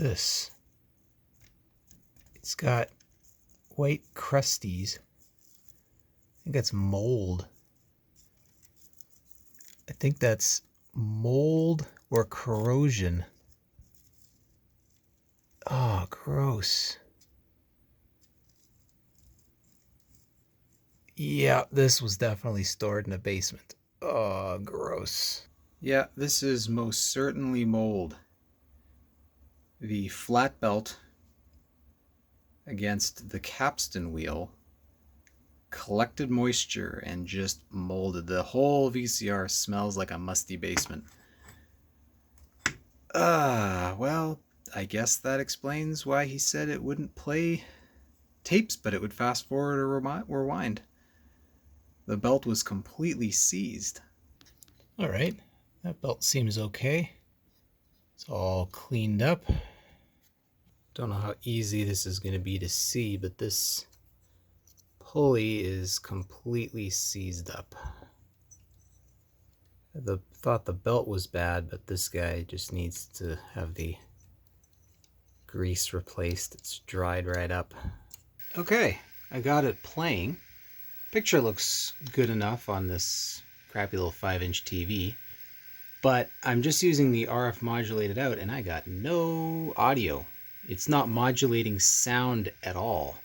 this? It's got white crusties. I think that's mold. I think that's mold or corrosion. Oh, gross. Yeah, this was definitely stored in a basement. Oh, gross. Yeah, this is most certainly mold. The flat belt against the capstan wheel collected moisture and just molded. The whole VCR smells like a musty basement. Well, I guess that explains why he said it wouldn't play tapes, but it would fast forward or rewind. The belt was completely seized. All right, that belt seems okay. It's all cleaned up. Don't know how easy this is going to be to see, but this pulley is completely seized up. I thought the belt was bad, but this guy just needs to have the grease replaced. It's dried right up. Okay, I got it playing. Picture looks good enough on this crappy little 5-inch TV, but I'm just using the RF modulated out and I got no audio. It's not modulating sound at all.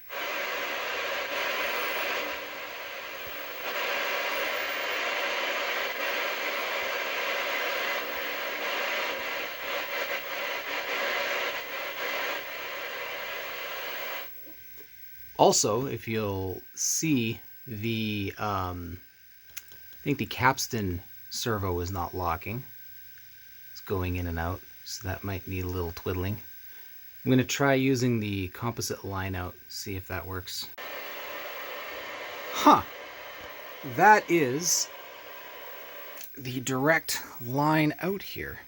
Also, if you'll see, I think the capstan servo is not locking. It's going in and out, so that might need a little twiddling. I'm going to try using the composite line out, see if that works. Huh! That is the direct line out here.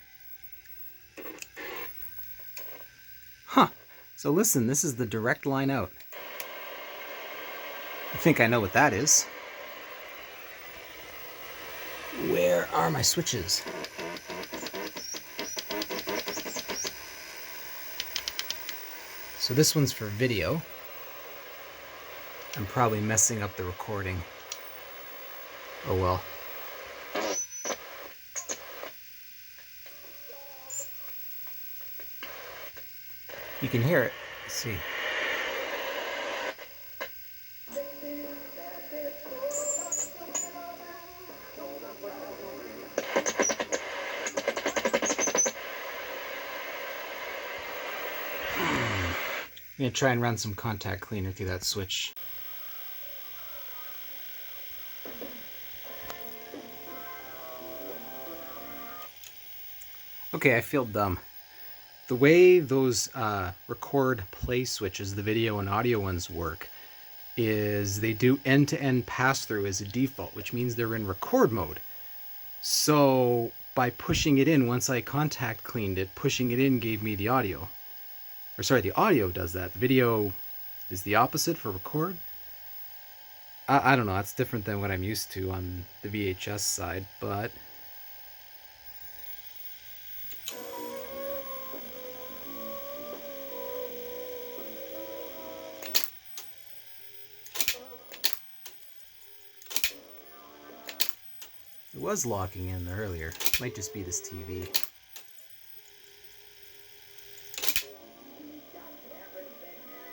Huh! So listen, this is the direct line out. I think I know what that is. Where are my switches? So this one's for video. I'm probably messing up the recording. Oh well. You can hear it. Let's see. I'm going to try and run some contact cleaner through that switch. Okay, I feel dumb. The way those record play switches, the video and audio ones, work is they do end-to-end pass-through as a default, which means they're in record mode. So by pushing it in, once I contact cleaned it, pushing it in gave me the audio. Or sorry, the audio does that. The video is the opposite for record. I don't know, that's different than what I'm used to on the VHS side, but it was locking in earlier. Might just be this TV.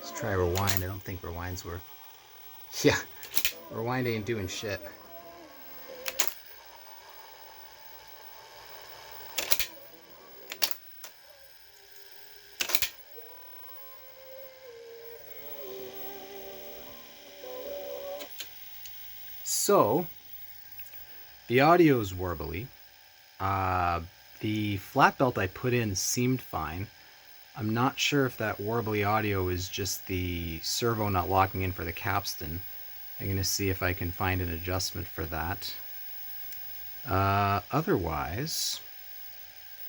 Let's try rewind. I don't think rewinds work. Yeah, rewind ain't doing shit. So, the audio's warbly. The flat belt I put in seemed fine. I'm not sure if that warbly audio is just the servo not locking in for the capstan. I'm going to see if I can find an adjustment for that. Otherwise,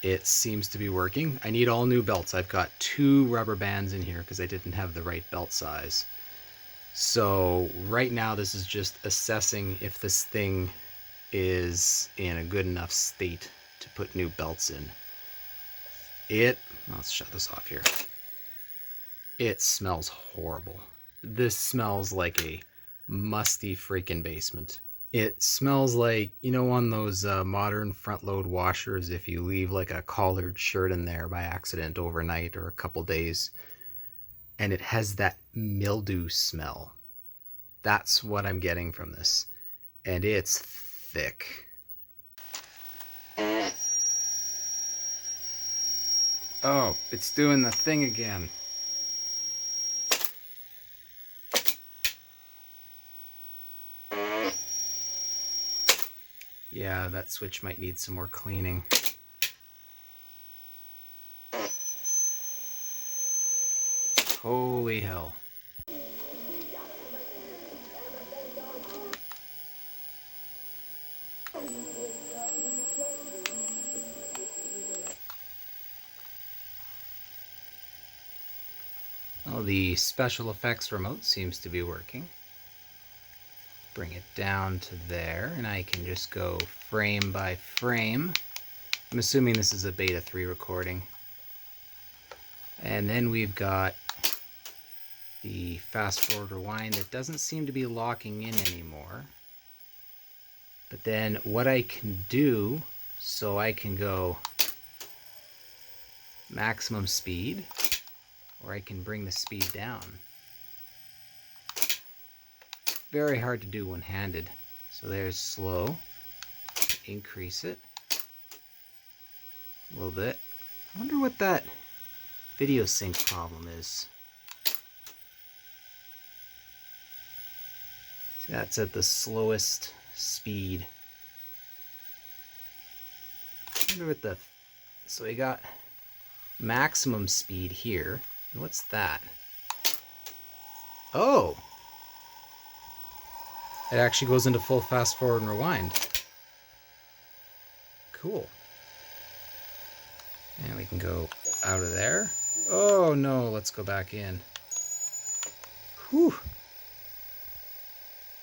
it seems to be working. I need all new belts. I've got 2 rubber bands in here because I didn't have the right belt size. So right now this is just assessing if this thing is in a good enough state to put new belts in. let's shut this off here. It smells horrible. This smells like a musty freaking basement. It smells like, you know, on those modern front load washers, if you leave like a collared shirt in there by accident overnight or a couple days, and it has that mildew smell. That's what I'm getting from this. And it's thick. Oh, it's doing the thing again. Yeah, that switch might need some more cleaning. Holy hell. Well, the special effects remote seems to be working. Bring it down to there, and I can just go frame by frame. I'm assuming this is a beta 3 recording. And then we've got the fast forward rewind that doesn't seem to be locking in anymore. But then what I can do, so I can go maximum speed, or I can bring the speed down. Very hard to do one-handed. So there's slow. Increase it a little bit. I wonder what that video sync problem is. See, that's at the slowest speed. I wonder what the... So we got maximum speed here. What's that? Oh! It actually goes into full fast forward and rewind. Cool. And we can go out of there. Oh no, let's go back in. Whew.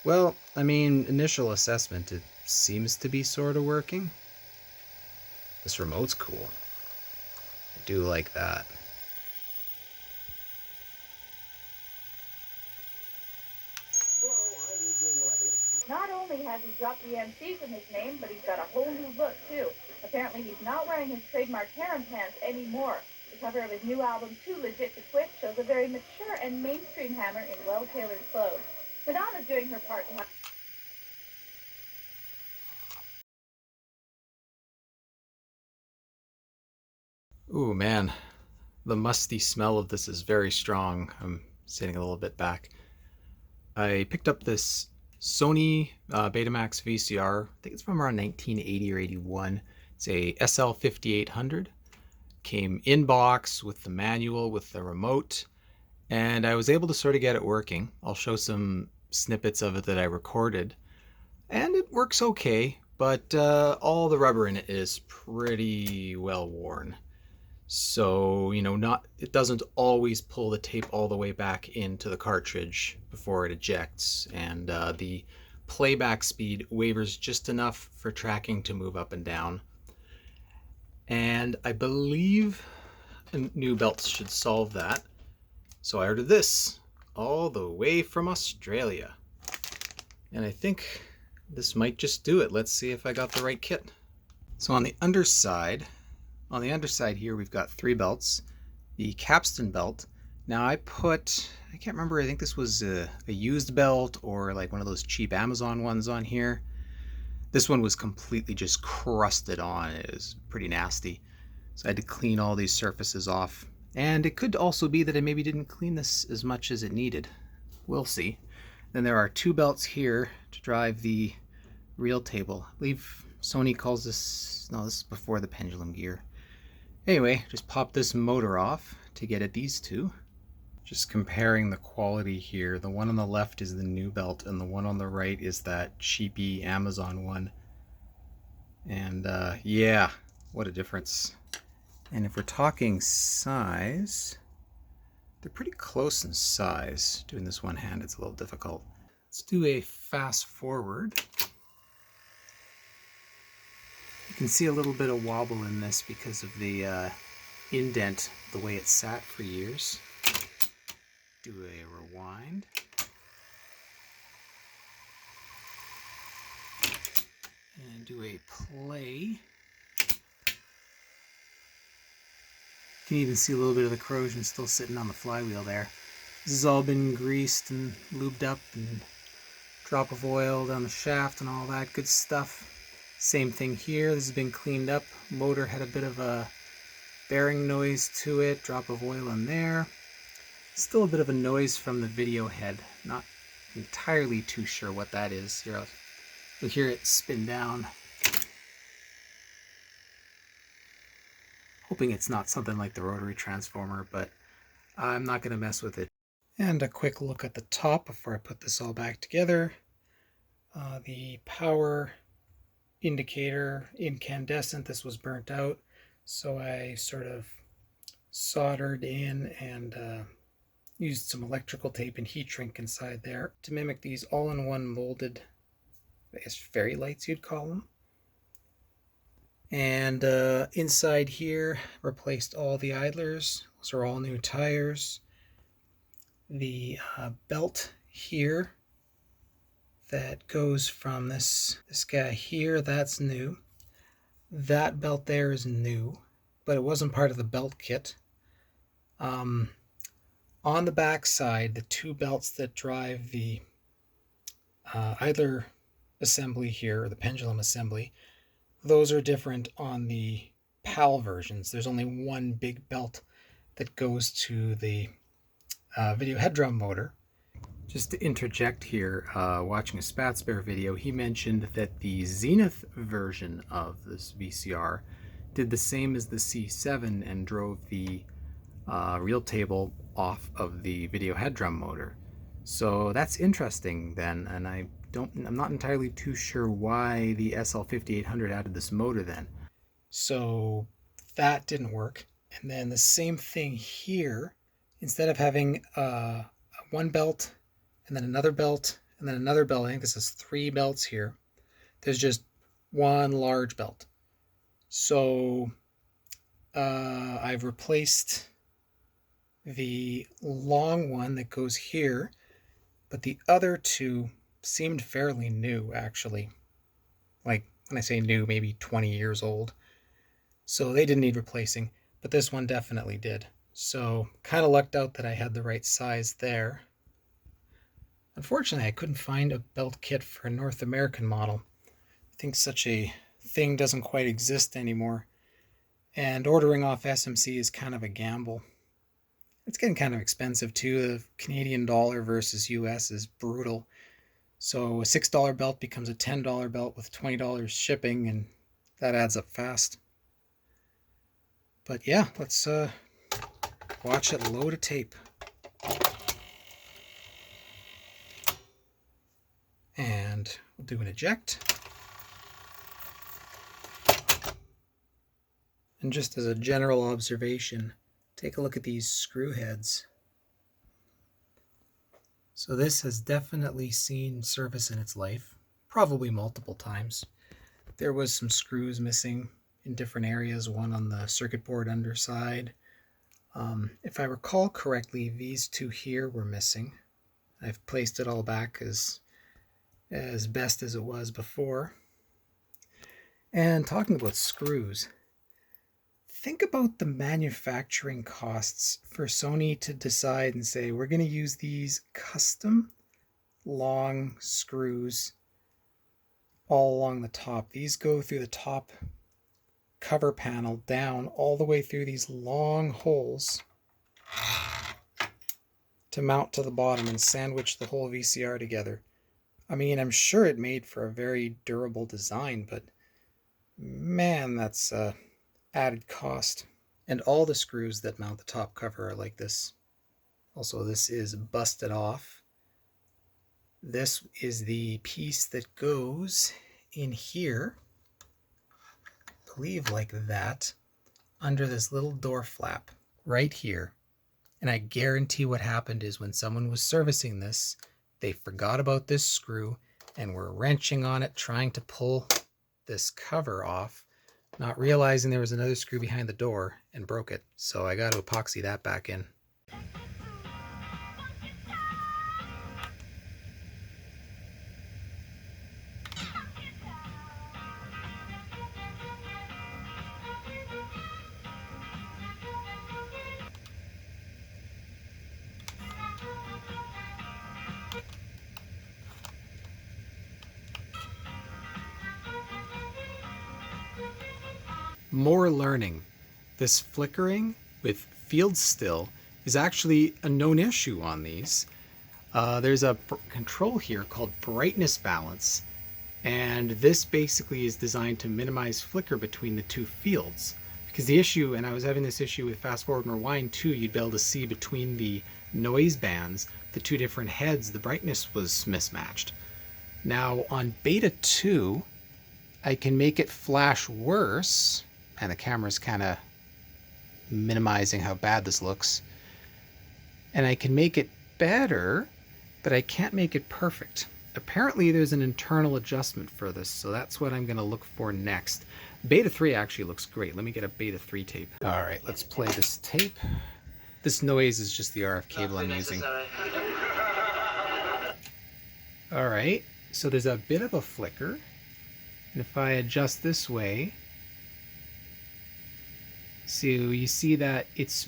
Well, I mean, initial assessment, it seems to be sort of working. This remote's cool. I do like that. Not only has he dropped the MC from his name, but he's got a whole new look, too. Apparently, he's not wearing his trademark harem pants anymore. The cover of his new album, Too Legit to Quit, shows a very mature and mainstream Hammer in well-tailored clothes. Madonna's doing her part to have... Ooh, man. The musty smell of this is very strong. I'm sitting a little bit back. I picked up this Sony Betamax VCR. I think it's from around 1980 or 81. It's a SL-5800. Came in box with the manual, with the remote, and I was able to sort of get it working. I'll show some snippets of it that I recorded, and it works okay, but all the rubber in it is pretty well worn. So, you know, it doesn't always pull the tape all the way back into the cartridge before it ejects, and the playback speed wavers just enough for tracking to move up and down. And I believe new belts should solve that. So I ordered this all the way from Australia. And I think this might just do it. Let's see if I got the right kit. So on the underside here, we've got 3 belts. The capstan belt. Now I can't remember, I think this was a used belt or like one of those cheap Amazon ones on here. This one was completely just crusted on. It was pretty nasty. So I had to clean all these surfaces off. And it could also be that I maybe didn't clean this as much as it needed. We'll see. Then there are 2 belts here to drive the reel table. I believe Sony calls this, no, this is before the pendulum gear. Anyway, just pop this motor off to get at these 2. Just comparing the quality here, the one on the left is the new belt and the one on the right is that cheapy Amazon one. And yeah, what a difference. And if we're talking size, they're pretty close in size. Doing this one hand, it's a little difficult. Let's do a fast forward. You can see a little bit of wobble in this because of the indent the way it sat for years. Do a rewind. And do a play. You can even see a little bit of the corrosion still sitting on the flywheel there. This has all been greased and lubed up, and drop of oil down the shaft and all that good stuff. Same thing here. This has been cleaned up. Motor had a bit of a bearing noise to it. Drop of oil in there. Still a bit of a noise from the video head. Not entirely too sure what that is. Here, you'll hear it spin down. Hoping it's not something like the rotary transformer, but I'm not going to mess with it. And a quick look at the top before I put this all back together. The power indicator incandescent, this was burnt out, so I sort of soldered in and used some electrical tape and heat shrink inside there to mimic these all-in-one molded, I guess, fairy lights you'd call them. And inside here, replaced all the idlers. Those are all new tires. The belt here that goes from this guy here, that's new. That belt there is new, but it wasn't part of the belt kit. On the back side, the two belts that drive the idler assembly here, or the pendulum assembly, those are different on the PAL versions. There's only one big belt that goes to the video head drum motor. Just to interject here, watching a Spatzbear video, he mentioned that the Zenith version of this VCR did the same as the C7 and drove the reel table off of the video head drum motor. So that's interesting then, and I'm not entirely too sure why the SL-5800 added this motor then. So that didn't work. And then the same thing here, instead of having one belt and then another belt and then another belt, I think this is 3 belts here, there's just one large belt. So I've replaced the long one that goes here, but the other two seemed fairly new, actually. Like, when I say new, maybe 20 years old. So they didn't need replacing, but this one definitely did. So kind of lucked out that I had the right size there. Unfortunately, I couldn't find a belt kit for a North American model. I think such a thing doesn't quite exist anymore. And ordering off SMC is kind of a gamble. It's getting kind of expensive too. The Canadian dollar versus US is brutal. So a $6 belt becomes a $10 belt with $20 shipping, and that adds up fast. But yeah, let's watch it load a tape. And we'll do an eject. And just as a general observation, take a look at these screw heads. So this has definitely seen service in its life, probably multiple times. There was some screws missing in different areas, one on the circuit board underside. If I recall correctly, these two here were missing. I've placed it all back as best as it was before. And talking about screws, think about the manufacturing costs for Sony to decide and say, we're going to use these custom long screws all along the top. These go through the top cover panel down all the way through these long holes to mount to the bottom and sandwich the whole VCR together. I mean, I'm sure it made for a very durable design, but man, that's added cost. And all the screws that mount the top cover are like this. Also, this is busted off. This is the piece that goes in here, I believe like that, under this little door flap right here. And I guarantee what happened is when someone was servicing this, they forgot about this screw and were wrenching on it trying to pull this cover off not realizing there was another screw behind the door and broke it. So I got to epoxy that back in. More learning. This flickering with field still is actually a known issue on these. There's a control here called brightness balance, and this basically is designed to minimize flicker between the two fields. Because the issue, and I was having this issue with fast forward and rewind too, you'd be able to see between the noise bands, the two different heads, the brightness was mismatched. Now on beta 2, I can make it flash worse, and the camera's kind of minimizing how bad this looks. And I can make it better, but I can't make it perfect. Apparently there's an internal adjustment for this, so that's what I'm going to look for next. Beta 3 actually looks great. Let me get a beta 3 tape. All right, let's play this tape. This noise is just the RF cable I'm using. All right, so there's a bit of a flicker. And if I adjust this way, so you see that it's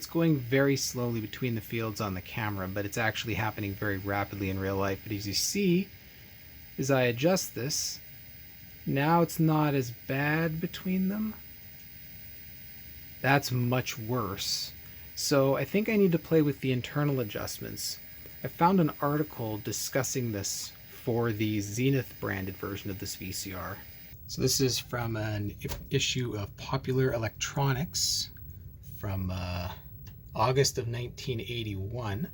going very slowly between the fields on the camera, but it's actually happening very rapidly in real life. But as you see, as I adjust this, now it's not as bad between them. That's much worse. So I think I need to play with the internal adjustments. I found an article discussing this for the Zenith branded version of this VCR. So this is from an issue of Popular Electronics from August of 1981.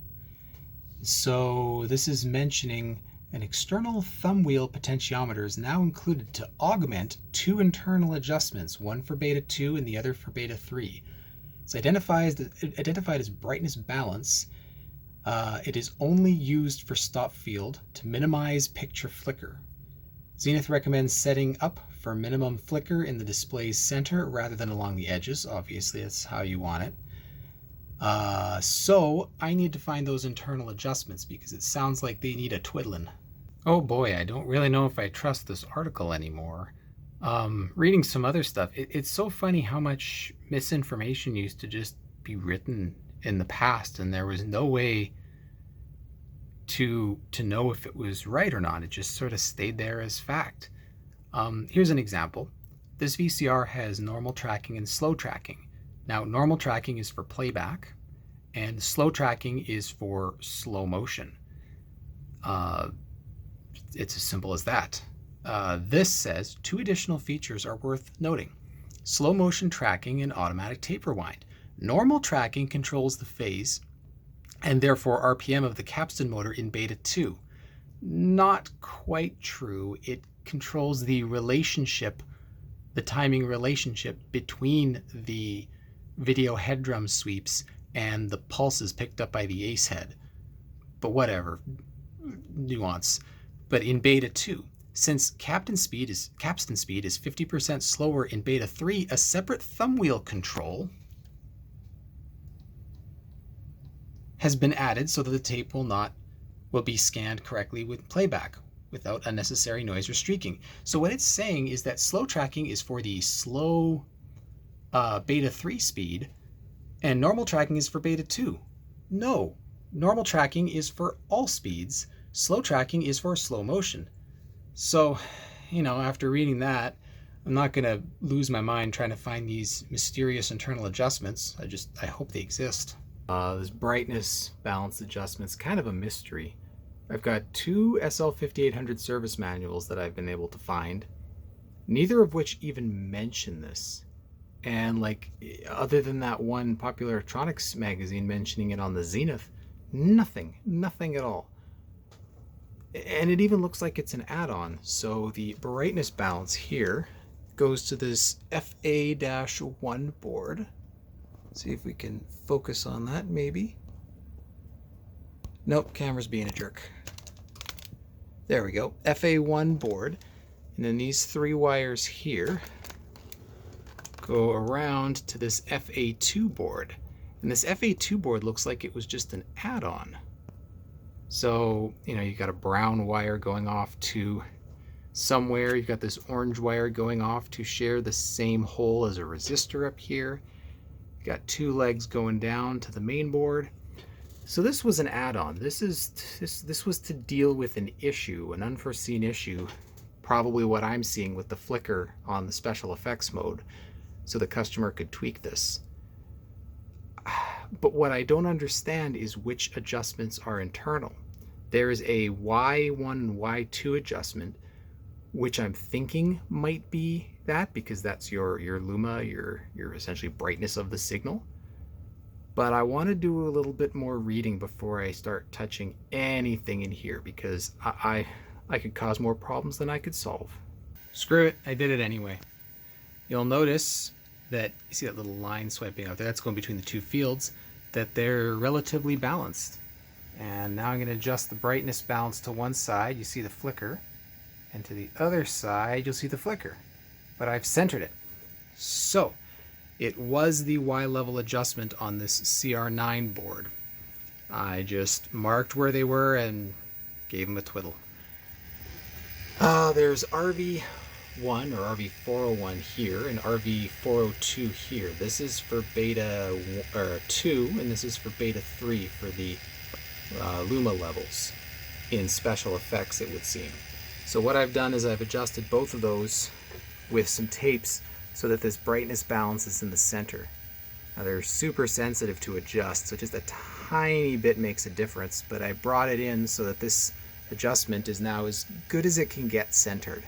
So this is mentioning an external thumb wheel potentiometer is now included to augment two internal adjustments, one for beta 2 and the other for beta 3. It's identified as brightness balance. It is only used for stop field to minimize picture flicker. Zenith recommends setting up for minimum flicker in the display's center rather than along the edges. Obviously, that's how you want it. So I need to find those internal adjustments because it sounds like they need a twiddling. Oh boy, I don't really know if I trust this article anymore. Reading some other stuff, it's so funny how much misinformation used to just be written in the past, and there was no way to know if it was right or not. It just sort of stayed there as fact. Here's an example. This VCR has normal tracking and slow tracking. Now, normal tracking is for playback, and slow tracking is for slow motion. It's as simple as that. This says 2 additional features are worth noting: slow motion tracking and automatic tape rewind. Normal tracking controls the phase and therefore RPM of the capstan motor in beta 2. Not quite true. It controls the relationship, the timing relationship between the video head drum sweeps and the pulses picked up by the ace head. But whatever, nuance. But in beta 2, since capstan speed is 50% slower in beta 3, a separate thumb wheel control has been added so that the tape will be scanned correctly with playback without unnecessary noise or streaking. So what it's saying is that slow tracking is for the slow beta 3 speed, and normal tracking is for beta 2. No, normal tracking is for all speeds. Slow tracking is for slow motion. So, after reading that, I'm not going to lose my mind trying to find these mysterious internal adjustments. I hope they exist. This brightness balance adjustment's kind of a mystery. I've got 2 SL-5800 service manuals that I've been able to find, neither of which even mention this. And other than that one Popular Electronics magazine mentioning it on the Zenith, nothing at all. And it even looks like it's an add-on. So the brightness balance here goes to this FA-1 board. See if we can focus on that, maybe. Nope, camera's being a jerk. There we go, FA1 board. And then these 3 wires here go around to this FA2 board. And this FA2 board looks like it was just an add-on. So, you know, you got a brown wire going off to somewhere. You've got this orange wire going off to share the same hole as a resistor up here. You got two legs going down to the main board. So this was an add-on. This was to deal with an issue, an unforeseen issue, probably what I'm seeing with the flicker on the special effects mode, so the customer could tweak this. But what I don't understand is which adjustments are internal. There is a Y1 and Y2 adjustment, which I'm thinking might be that, because that's your luma, your essentially brightness of the signal. But I want to do a little bit more reading before I start touching anything in here, because I could cause more problems than I could solve. Screw it, I did it anyway. You'll notice that, you see that little line swiping out there, that's going between the two fields, that they're relatively balanced. And now I'm going to adjust the brightness balance to one side, you see the flicker, and to the other side you'll see the flicker. But I've centered it. So, it was the Y level adjustment on this CR9 board. I just marked where they were and gave them a twiddle. There's RV1 or RV401 here and RV402 here. This is for beta 2 and this is for beta 3 for the luma levels in special effects, it would seem. So what I've done is I've adjusted both of those with some tapes so that this brightness balance is in the center. Now they're super sensitive to adjust, so just a tiny bit makes a difference, but I brought it in so that this adjustment is now as good as it can get centered.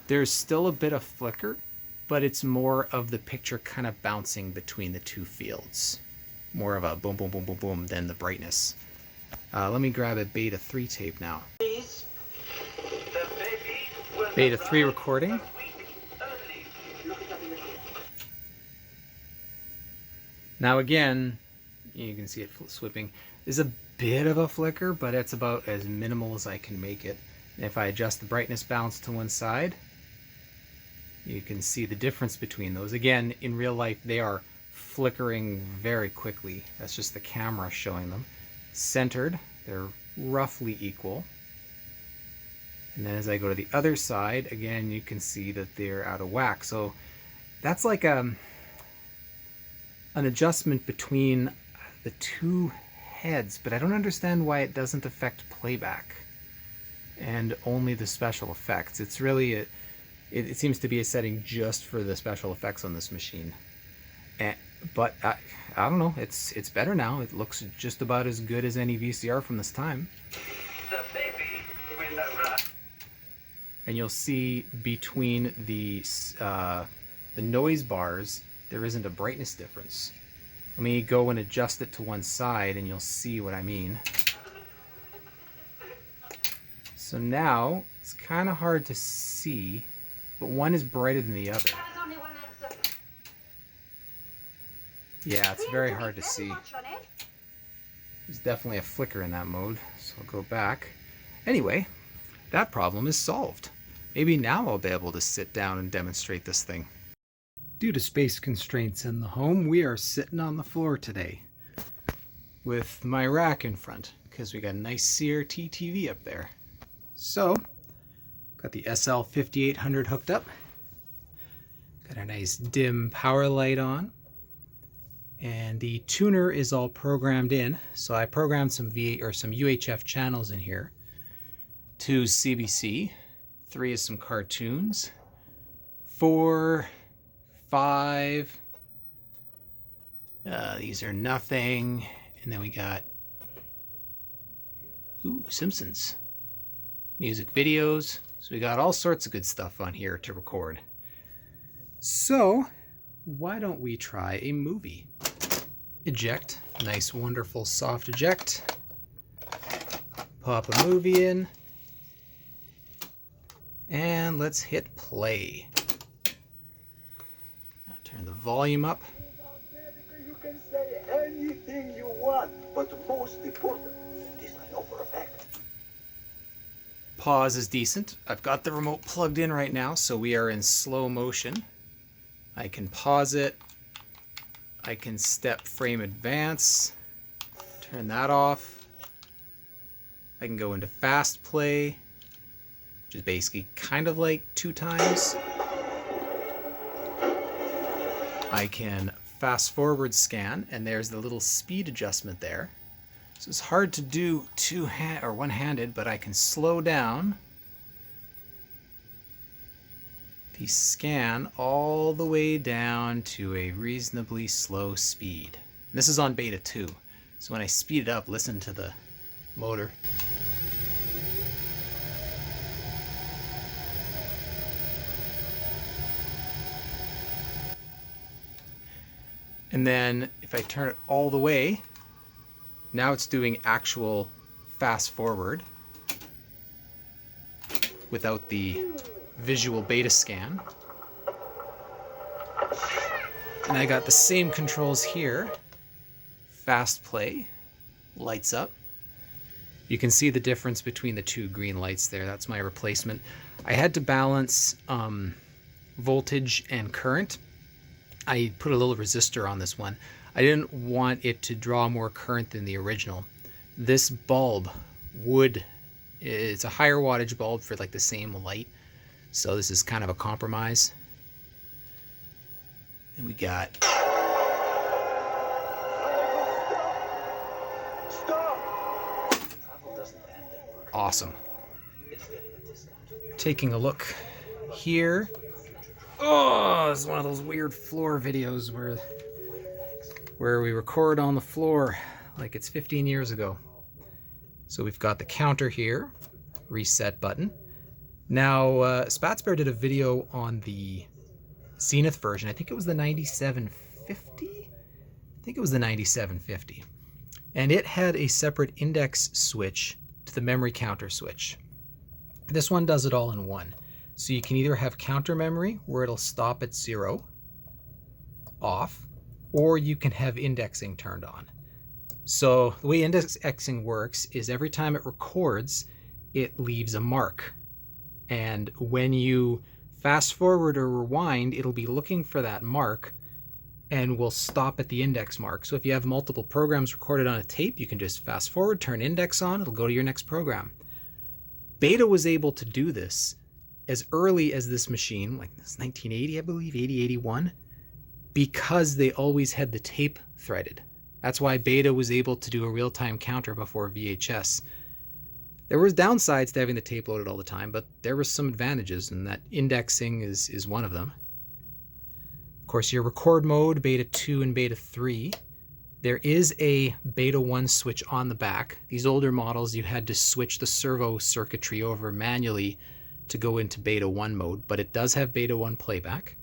There's still a bit of flicker, but it's more of the picture kind of bouncing between the two fields. More of a boom, boom, boom, boom, boom than the brightness. Let me grab a beta 3 tape now. Beta 3 recording. Now again, you can see it sweeping. There's a bit of a flicker, but it's about as minimal as I can make it. And if I adjust the brightness balance to one side, you can see the difference between those. Again, in real life, they are flickering very quickly. That's just the camera showing them. Centered, they're roughly equal. And then as I go to the other side, again, you can see that they're out of whack. So that's like an adjustment between the two heads, but I don't understand why it doesn't affect playback and only the special effects. It's really it seems to be a setting just for the special effects on this machine. But I don't know, it's better now. It looks just about as good as any VCR from this time. And you'll see between the noise bars, there isn't a brightness difference. Let me go and adjust it to one side and you'll see what I mean. So now, it's kind of hard to see, but one is brighter than the other. Yeah, it's very hard to see. There's definitely a flicker in that mode, so I'll go back. Anyway, that problem is solved. Maybe now I'll be able to sit down and demonstrate this thing. Due to space constraints in the home, we are sitting on the floor today with my rack in front because we got a nice CRT TV up there. So, got the SL-5800 hooked up, got a nice dim power light on, and the tuner is all programmed in. So I programmed some UHF channels in here. 2 is CBC, 3 is some cartoons, 4, 5, these are nothing, and then we got Simpsons, music videos. So we got all sorts of good stuff on here to record. So why don't we try a movie? Eject, nice wonderful soft eject, pop a movie in, and let's hit play. Turn the volume up. You can say anything you want, but most important, this I know for a fact. Pause is decent. I've got the remote plugged in right now, so we are in slow motion. I can pause it. I can step frame advance, turn that off. I can go into fast play, which is basically kind of like 2 times. I can fast forward scan, and there's the little speed adjustment there. So it's hard to do one-handed, but I can slow down the scan all the way down to a reasonably slow speed. And this is on beta 2. So when I speed it up, listen to the motor. And then if I turn it all the way, now it's doing actual fast forward without the visual beta scan. And I got the same controls here. Fast play, lights up. You can see the difference between the 2 green lights there. That's my replacement. I had to balance voltage and current. I put a little resistor on this one. I didn't want it to draw more current than the original. This bulb it's a higher wattage bulb for like the same light. So this is kind of a compromise. And we got... Awesome. Taking a look here. Oh, this is one of those weird floor videos where we record on the floor like it's 15 years ago. So we've got the counter here, reset button. Now, Spatzbear did a video on the Zenith version. I think it was the 9750? I think it was the 9750. And it had a separate index switch to the memory counter switch. This one does it all in one. So you can either have counter memory where it'll stop at 0, off, or you can have indexing turned on. So the way indexing works is every time it records, it leaves a mark. And when you fast forward or rewind, it'll be looking for that mark and will stop at the index mark. So if you have multiple programs recorded on a tape, you can just fast forward, turn index on, it'll go to your next program. Beta was able to do this as early as this machine, like this 1980, I believe, 80, 81, because they always had the tape threaded. That's why Beta was able to do a real-time counter before VHS. There was downsides to having the tape loaded all the time, but there were some advantages, and that indexing is one of them. Of course, your record mode, Beta 2 and Beta 3, there is a Beta 1 switch on the back. These older models, you had to switch the servo circuitry over manually to go into Beta 1 mode, but it does have Beta 1 playback.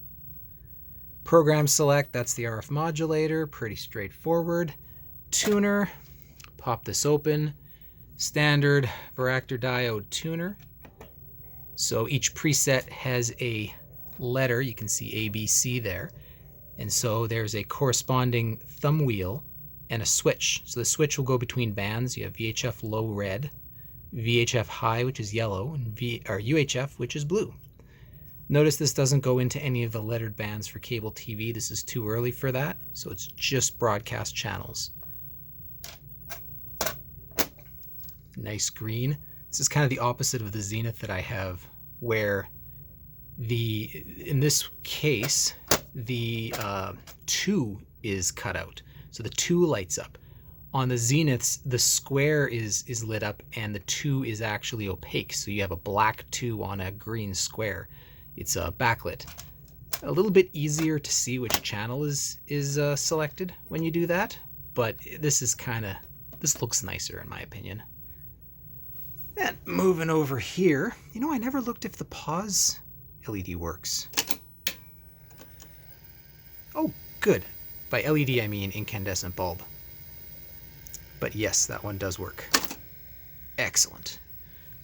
Program select, that's the RF modulator, pretty straightforward. Tuner, pop this open. Standard varactor diode tuner. So each preset has a letter, you can see A, B, C there. And so there's a corresponding thumb wheel and a switch. So the switch will go between bands. You have VHF low red, VHF high, which is yellow, and UHF, which is blue. Notice this doesn't go into any of the lettered bands for cable TV. This is too early for that, so it's just broadcast channels. Nice green. This is kind of the opposite of the Zenith that I have, where in this case, the 2 is cut out. So the 2 lights up. On the Zeniths, the square is lit up and the 2 is actually opaque. So you have a black 2 on a green square. It's backlit. A little bit easier to see which channel is selected when you do that, but this looks nicer in my opinion. And moving over here, you know, I never looked if the pause LED works. Oh, good. By LED, I mean incandescent bulb. But yes, that one does work. Excellent.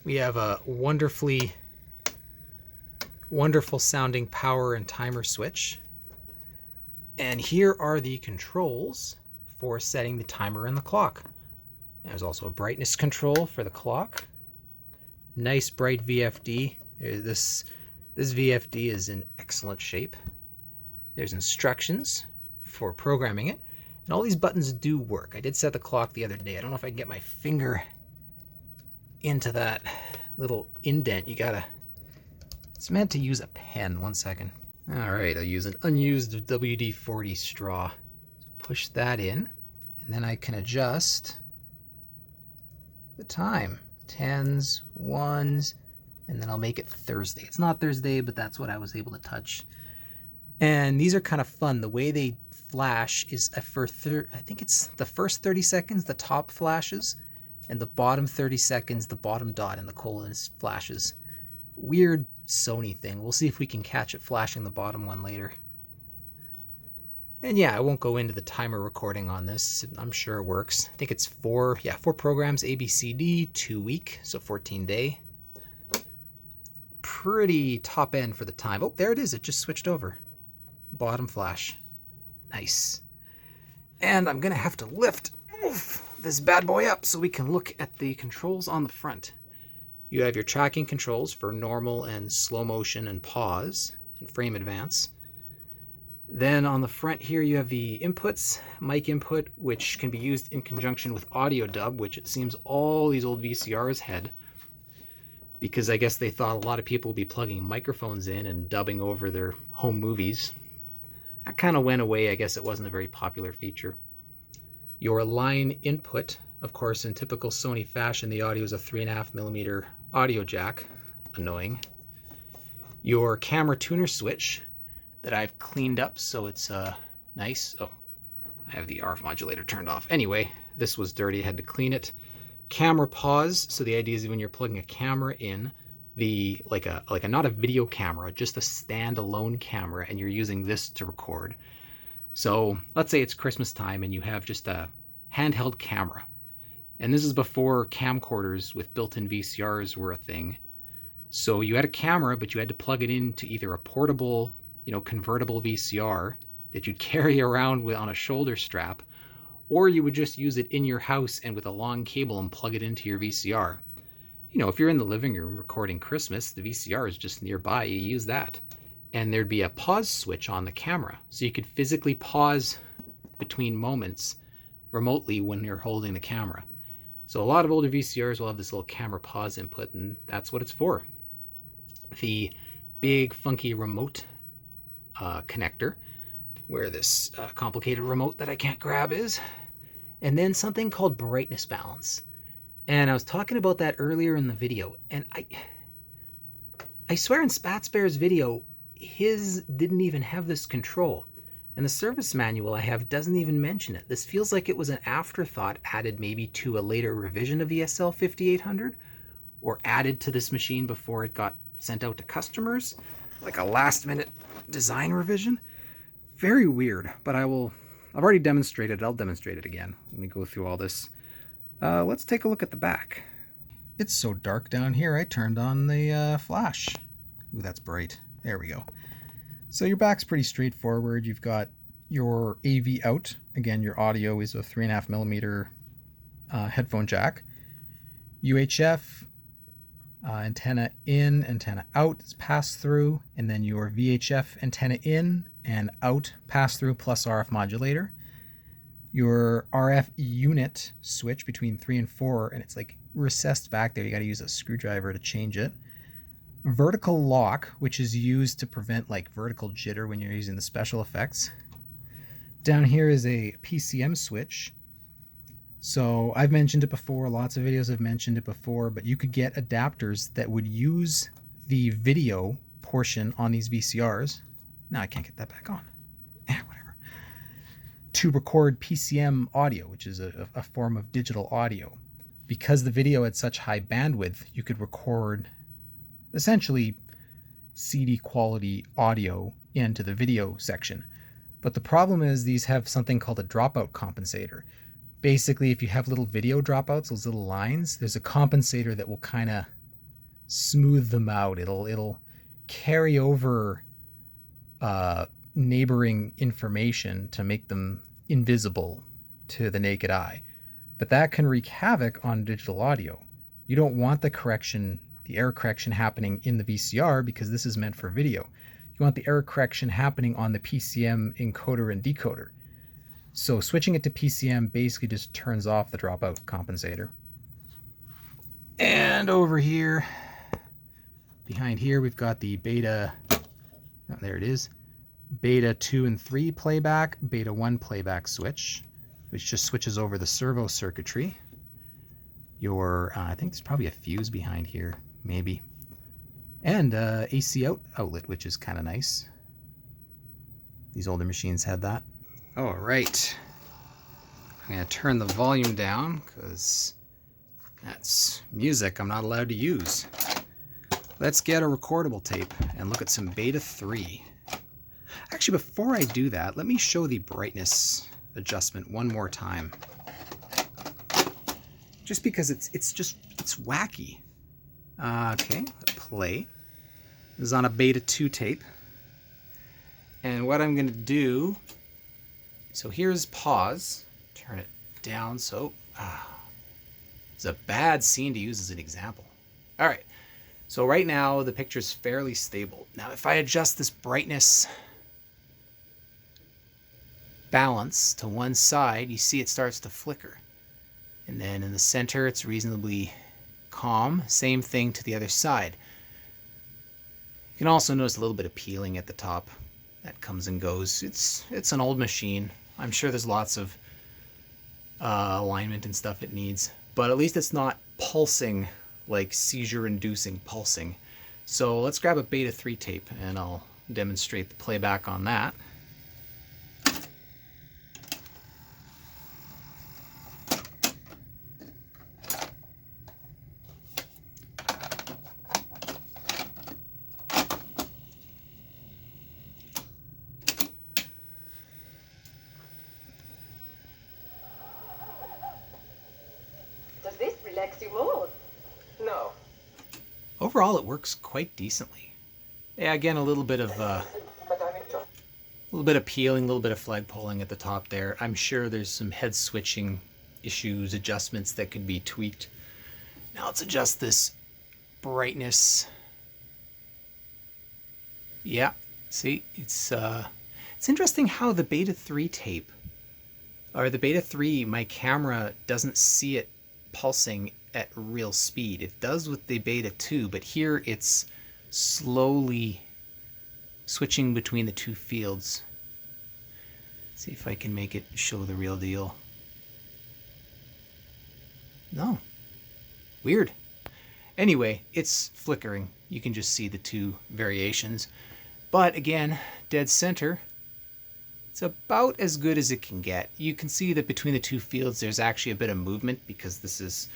We have a wonderful sounding power and timer switch. And here are the controls for setting the timer and the clock. There's also a brightness control for the clock. Nice bright VFD. This VFD is in excellent shape. There's instructions for programming it. And all these buttons do work. I did set the clock the other day. I don't know if I can get my finger into that little indent. It's meant to use a pen. 1 second. All right, I'll use an unused WD-40 straw. Push that in, and then I can adjust the time. 10s, 1s, and then I'll make it Thursday. It's not Thursday, but that's what I was able to touch. And these are kind of fun. The way they flash is I think it's the first 30 seconds, the top flashes, and the bottom 30 seconds, the bottom dot in the colon flashes. Weird Sony thing. We'll see if we can catch it flashing the bottom one later. And yeah, I won't go into the timer recording on this. I'm sure it works. I think it's 4 programs, A, B, C, D, 2 week, so 14 day. Pretty top end for the time. Oh, there it is. It just switched over. Bottom flash. Nice. And I'm going to have to lift this bad boy up so we can look at the controls on the front. You have your tracking controls for normal and slow motion and pause and frame advance. Then on the front here you have the inputs, mic input, which can be used in conjunction with audio dub, which it seems all these old VCRs had, because I guess they thought a lot of people would be plugging microphones in and dubbing over their home movies. That kind of went away. I guess it wasn't a very popular feature. Your line input, of course, in typical Sony fashion, the audio is a 3.5mm audio jack. Annoying. Your camera tuner switch that I've cleaned up so it's nice. Oh, I have the RF modulator turned off. Anyway, this was dirty. I had to clean it. Camera pause. So the idea is when you're plugging a camera in, like a not a video camera, just a standalone camera, and you're using this to record. So let's say it's Christmas time and you have just a handheld camera. And this is before camcorders with built-in VCRs were a thing. So you had a camera, but you had to plug it into either a portable, convertible VCR that you'd carry around on a shoulder strap, or you would just use it in your house and with a long cable and plug it into your VCR. If you're in the living room recording Christmas, the VCR is just nearby, you use that. And there'd be a pause switch on the camera, so you could physically pause between moments remotely when you're holding the camera. So a lot of older VCRs will have this little camera pause input, and that's what it's for. The big funky remote connector, where this complicated remote that I can't grab is, and then something called brightness balance. And I was talking about that earlier in the video, and I swear in Spatsbear's video, his didn't even have this control. And the service manual I have doesn't even mention it. This feels like it was an afterthought added maybe to a later revision of the SL-5800, or added to this machine before it got sent out to customers, like a last-minute design revision. Very weird, but I've already demonstrated it. I'll demonstrate it again when we go through all this. Let's take a look at the back. It's so dark down here, I turned on the flash. Ooh, that's bright. There we go. So your back's pretty straightforward. You've got your AV out. Again, your audio is a 3.5mm headphone jack. UHF, antenna in, antenna out, it's pass through, and then your VHF antenna in and out, pass through plus RF modulator. Your RF unit switch between 3 and 4, and it's like recessed back there. You got to use a screwdriver to change it. Vertical lock, which is used to prevent like vertical jitter when you're using the special effects. Down here is a PCM switch. So I've mentioned it before, lots of videos have mentioned it before, but you could get adapters that would use the video portion on these VCRs. Now I can't get that back on. Whatever. To record PCM audio, which is a form of digital audio. Because the video had such high bandwidth, you could record essentially CD quality audio into the video section. But the problem is these have something called a dropout compensator. Basically, if you have little video dropouts, those little lines, there's a compensator that will kind of smooth them out. It'll carry over neighboring information to make them invisible to the naked eye. But that can wreak havoc on digital audio. You don't want the error correction happening in the VCR because this is meant for video. You you want the error correction happening on the PCM encoder and decoder. So switching it to PCM basically just turns off the dropout compensator. And over here, behind here, we've got the beta, oh, there it is, beta 2 and 3 playback, beta 1 playback switch, which just switches over the servo circuitry. Your, I think there's probably a fuse behind here, maybe. And AC outlet, which is kind of nice. These older machines had that. All right. I'm going to turn the volume down because that's music I'm not allowed to use. Let's get a recordable tape and look at some beta 3. Actually, before I do that, let me show the brightness adjustment one more time. Just because it's wacky. Okay, play. This is on a beta 2 tape. And what I'm going to do, so here's pause. Turn it down so, it's a bad scene to use as an example. All right, so right now the picture's fairly stable. Now if I adjust this brightness balance to one side, you see it starts to flicker. And then in the center, it's reasonably calm. Same thing to the other side. You can also notice a little bit of peeling at the top. That comes and goes. It's an old machine. I'm sure there's lots of alignment and stuff it needs. But at least it's not pulsing like seizure-inducing pulsing. So let's grab a beta 3 tape and I'll demonstrate the playback on that. Does this relax you more? No. Overall, it works quite decently. Yeah, again, a little bit of But I'm enjoying. a little bit of peeling, a little bit of flag pulling at the top there. I'm sure there's some head switching issues, adjustments that could be tweaked. Now let's adjust this brightness. Yeah, see, it's interesting how the beta 3 tape, or the beta 3, my camera doesn't see it pulsing at real speed. It does with the beta 2, but here it's slowly switching between the two fields. See if I can make it show the real deal. No. Weird. Anyway, it's flickering. You can just see the two variations. But again, dead center. It's about as good as it can get. You can see that between the two fields there's actually a bit of movement because this is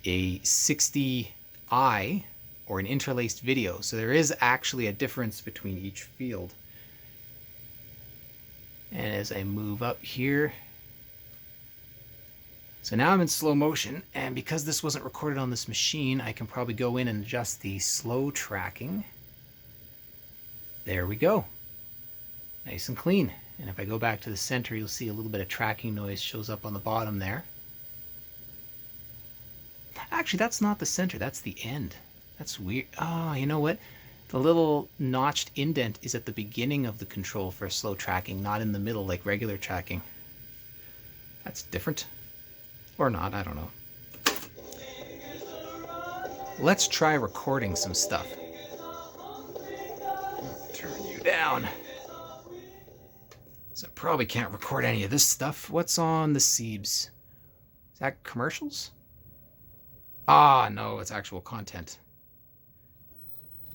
a 60i or an interlaced video. So there is actually a difference between each field. And as I move up here, so now I'm in slow motion, and because this wasn't recorded on this machine, I can probably go in and adjust the slow tracking. There we go. Nice and clean. And if I go back to the center, you'll see a little bit of tracking noise shows up on the bottom there. Actually, that's not the center, that's the end. That's weird. Oh, you know what? The little notched indent is at the beginning of the control for slow tracking, not in the middle like regular tracking. That's different. Or not, I don't know. Let's try recording some stuff. Turn you down. So I probably can't record any of this stuff. What's on the Siebes? Is that commercials? Ah, no, it's actual content.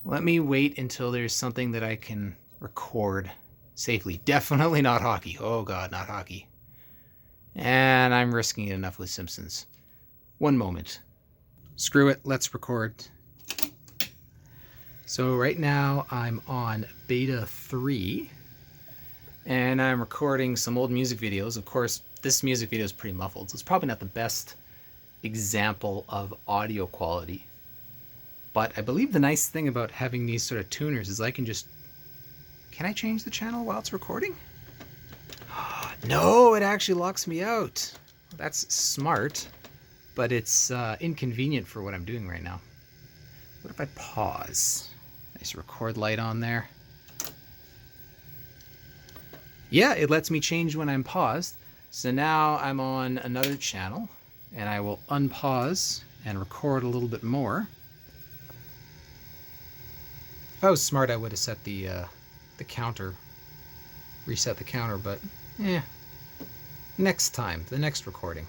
Let me wait until there's something that I can record safely. Definitely not hockey. Oh God, not hockey. And I'm risking it enough with Simpsons. One moment. Screw it, let's record. So right now I'm on beta 3 and I'm recording some old music videos. Of course, this music video is pretty muffled, so it's probably not the best example of audio quality. But I believe the nice thing about having these sort of tuners is I can just... Can I change the channel while it's recording? No, it actually locks me out. That's smart, but it's inconvenient for what I'm doing right now. What if I pause? Nice record light on there. Yeah, it lets me change when I'm paused. So now I'm on another channel, and I will unpause and record a little bit more. If I was smart, I would have set the counter, reset the counter, but next time, the next recording.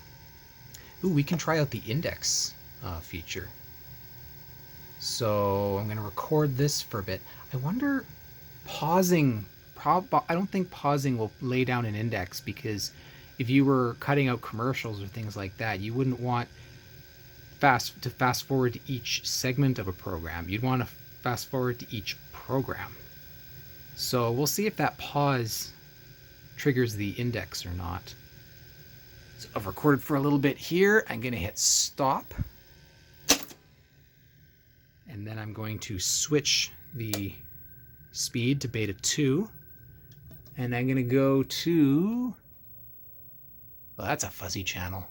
Ooh, we can try out the index feature. So I'm going to record this for a bit. I wonder, pausing, I don't think pausing will lay down an index, because if you were cutting out commercials or things like that, you wouldn't want to fast forward to each segment of a program. You'd want to fast forward to each program. So we'll see if that pause triggers the index or not. So I've recorded for a little bit here. I'm going to hit stop. And then I'm going to switch the speed to beta 2. And I'm going to go to... Well, that's a fuzzy channel.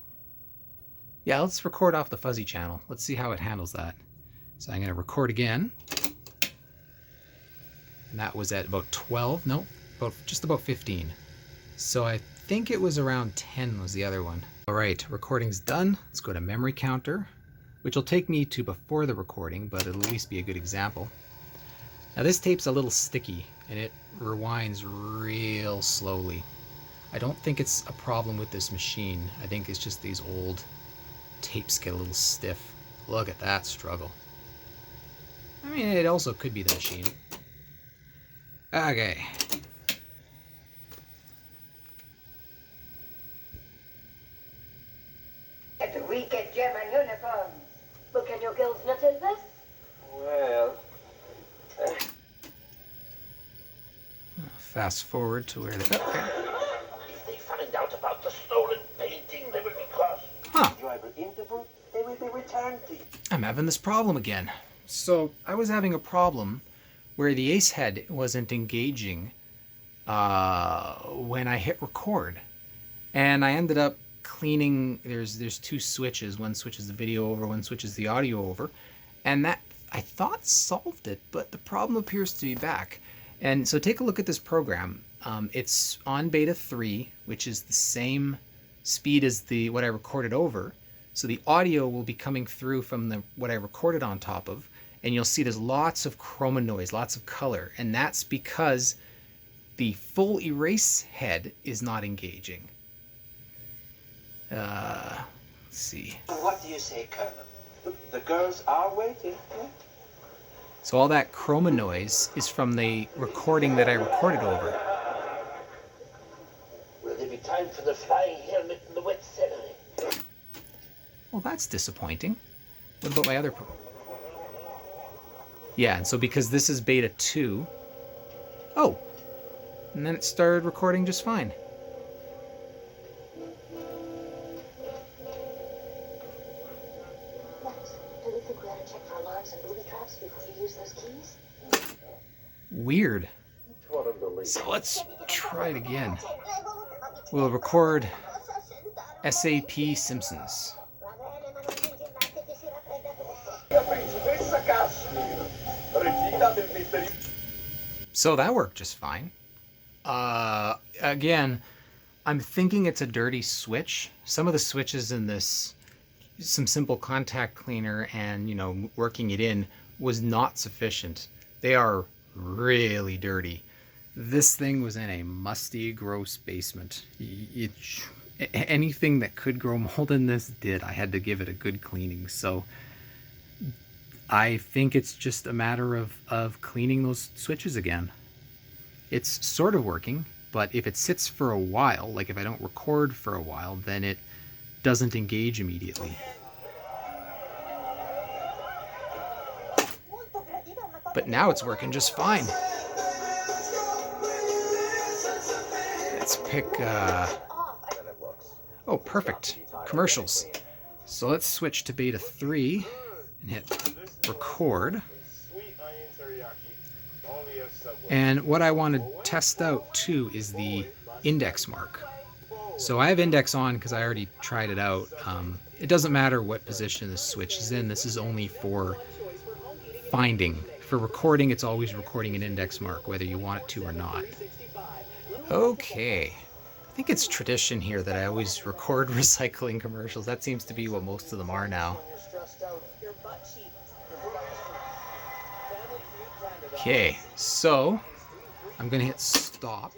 Yeah, let's record off the fuzzy channel. Let's see how it handles that. So I'm going to record again. And that was at about 12. No, just about 15. So I think it was around 10 was the other one. All right, recording's done. Let's go to memory counter, which will take me to before the recording, but it'll at least be a good example. Now this tape's a little sticky, and it rewinds real slowly. I don't think it's a problem with this machine. I think it's just these old tapes get a little stiff. Look at that struggle. I mean, it also could be the machine. Okay. And we get German uniforms. Well, can your girls not tell this? Well, Fast forward to where they... Okay. if they find out about the stolen painting, they will be cross. Huh. Driver interval, they will be returned to you. I'm having this problem again. So I was having a problem where the ace head wasn't engaging when I hit record. And I ended up cleaning, there's two switches. One switches the video over, one switches the audio over. And that, I thought, solved it, but the problem appears to be back. And so take a look at this program. It's on beta 3, which is the same speed as what I recorded over. So the audio will be coming through from what I recorded on top of, and you'll see there's lots of chroma noise, lots of color, and that's because the full erase head is not engaging. Let's see. What do you say, Colonel? The girls are waiting. So all that chroma noise is from the recording that I recorded over. Will there be time for the flying helmet and the wet celery? Well, that's disappointing. What about my other Yeah, and so because this is beta 2... Oh! And then it started recording just fine. Do you think we ought to check for alarms and booby traps before you use those keys? Weird. So let's try it again. We'll record SAP Simpsons. So that worked just fine. Again, I'm thinking it's a dirty switch. Some of the switches in this, some simple contact cleaner and, you know, working it in was not sufficient. They are really dirty. This thing was in a musty, gross basement. Anything that could grow mold in this did. I had to give it a good cleaning. So I think it's just a matter of cleaning those switches again. It's sort of working, but if it sits for a while, like if I don't record for a while, then it doesn't engage immediately. But now it's working just fine. Let's pick, oh, perfect. Commercials. So let's switch to beta 3 and hit record. And what I want to test out too is the index mark. So I have index on because I already tried it out. It doesn't matter what position this switch is in. This is only for finding. For recording, it's always recording an index mark, whether you want it to or not. Okay. I think it's tradition here that I always record recycling commercials. That seems to be what most of them are now. Okay, so I'm gonna hit stop.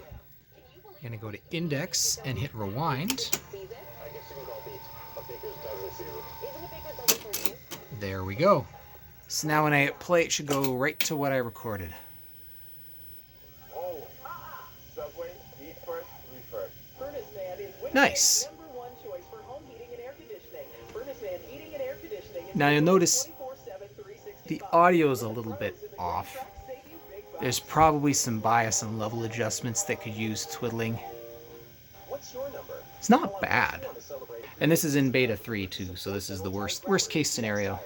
I'm gonna go to index and hit rewind. There we go. So now when I hit play, it should go right to what I recorded. Nice. Now you'll notice the audio is a little bit off. There's probably some bias and level adjustments that could use twiddling. It's not bad. And this is in beta 3 too, so this is the worst case scenario.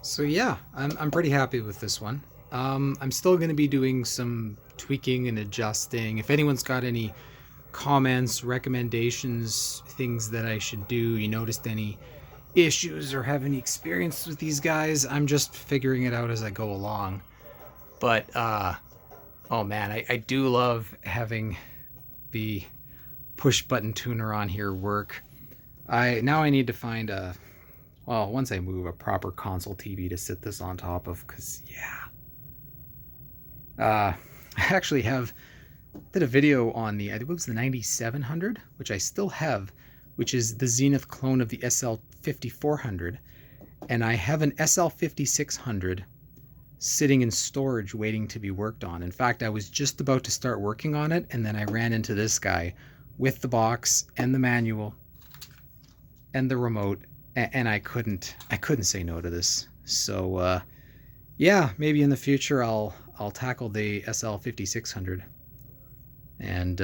So yeah, I'm pretty happy with this one. I'm still going to be doing some tweaking and adjusting. If anyone's got any comments, recommendations, things that I should do, you noticed any issues or have any experience with these guys, I'm just figuring it out as I go along. But oh man, I do love having the push button tuner on here work. Now I need to find well, once I move, a proper console TV to sit this on top of, because yeah. I actually did a video on I think it was the 9700, which I still have, which is the Zenith clone of the SL-5400, and I have an SL-5600 sitting in storage waiting to be worked on. In fact, I was just about to start working on it, and then I ran into this guy with the box and the manual and the remote, and I couldn't say no to this. So yeah, maybe in the future I'll tackle the SL-5600 and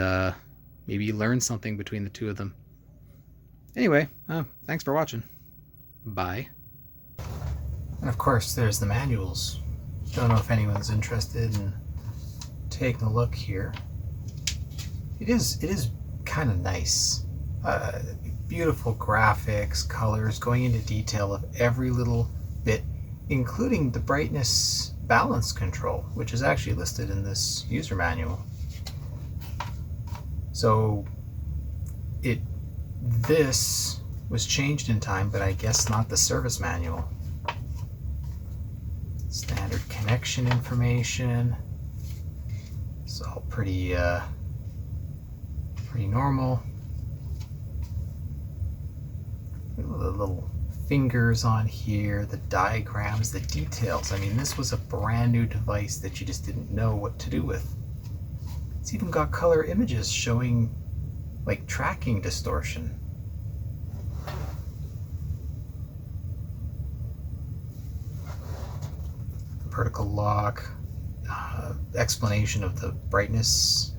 maybe learn something between the two of them. Anyway, thanks for watching. Bye. And of course, there's the manuals. Don't know if anyone's interested in taking a look here. It is kind of nice. Beautiful graphics, colors, going into detail of every little bit, including the brightness balance control, which is actually listed in this user manual. So this was changed in time, but I guess not the service manual. Standard connection information. It's all pretty normal. The little fingers on here, the diagrams, the details. I mean, this was a brand new device that you just didn't know what to do with. It's even got color images showing like tracking distortion. Vertical lock, explanation of the brightness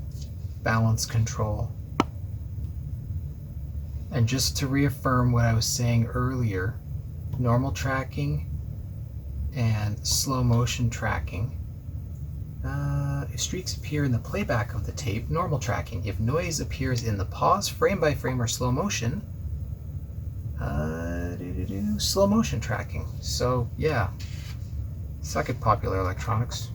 balance control. And just to reaffirm what I was saying earlier, normal tracking and slow motion tracking. If streaks appear in the playback of the tape, normal tracking. If noise appears in the pause, frame by frame, or slow motion, slow motion tracking. So yeah, suck it, Popular Electronics.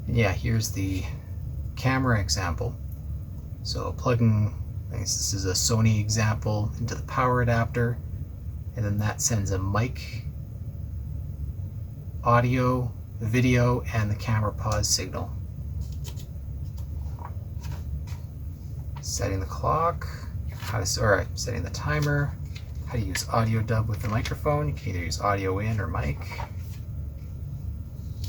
And yeah, here's the camera example. So plugging, I guess this is a Sony example, into the power adapter, and then that sends a mic, audio, video, and the camera pause signal. Setting the clock, setting the timer, how to use audio dub with the microphone. You can either use audio in or mic.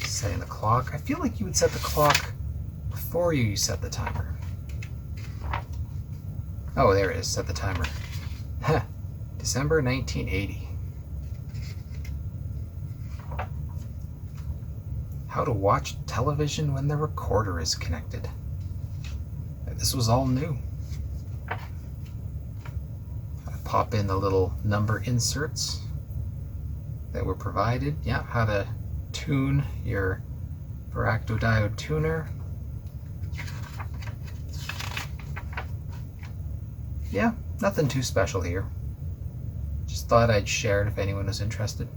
Setting the clock. I feel like you would set the clock before you set the timer. Oh, there it is. Set the timer. December 1980. How to watch television when the recorder is connected. This was all new. Pop in the little number inserts that were provided. Yeah, how to tune your yeah, nothing too special here. Just thought I'd share it if anyone was interested.